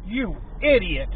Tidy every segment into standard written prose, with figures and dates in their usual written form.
You idiot!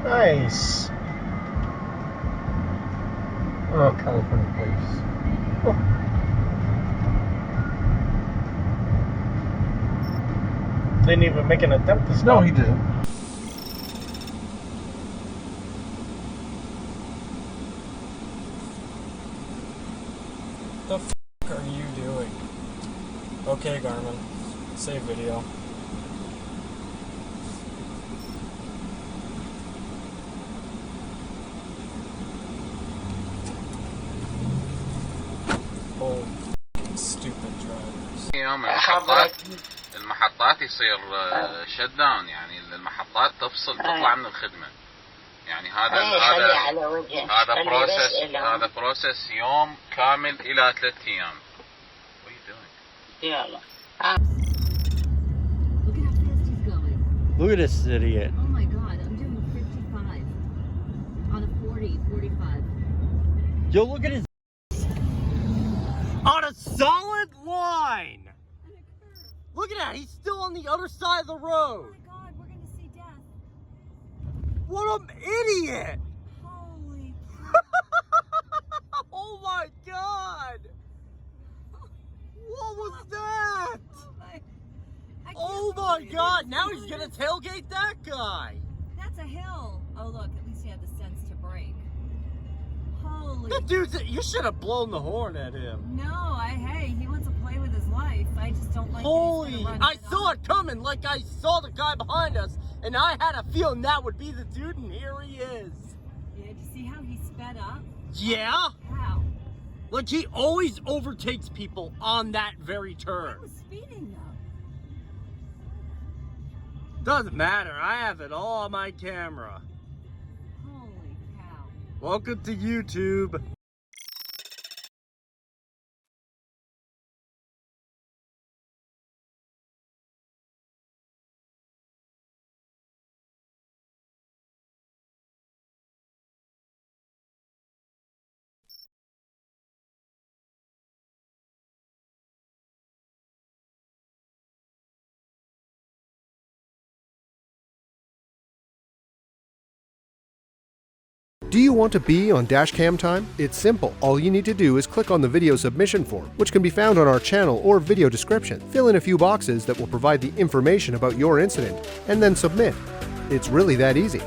Nice. Oh, California place. Oh. Didn't even make an attempt to stop. No, he didn't. Okay, Garmin. Save video. Oh, stupid drivers. يوم المحطات يصير شت داون، يعني المحطات تفصل تطلع من الخدمة. يعني هذا بروسس يوم كامل إلى 3 أيام. What are you doing? يلا. Look at how fast he's going. Look at this idiot. Oh my god, I'm doing 55 on a 40, 45. Yo, look at his. On a solid line! Look at that, he's still on the other side of the road! Oh my god, we're gonna see death. What an idiot! Holy Oh my god! What was that? Oh my god, now he's gonna tailgate that guy! That's a hill. Oh look, at least he had the sense to brake. Holy. That dude's, you should have blown the horn at him. No, hey, he wants to play with his life. I just don't like Holy, I saw it coming like I saw the guy behind us, and I had a feeling that would be the dude, and here he is. Yeah, did you see how he sped up? Yeah? How? Like he always overtakes people on that very turn. I was speeding though. Doesn't matter, I have it all on my camera. Holy cow. Welcome to YouTube. Do you want to be on Dashcam time? It's simple. All you need to do is click on the video submission form, which can be found on our channel or video description. Fill in a few boxes that will provide the information about your incident, and then submit. It's really that easy.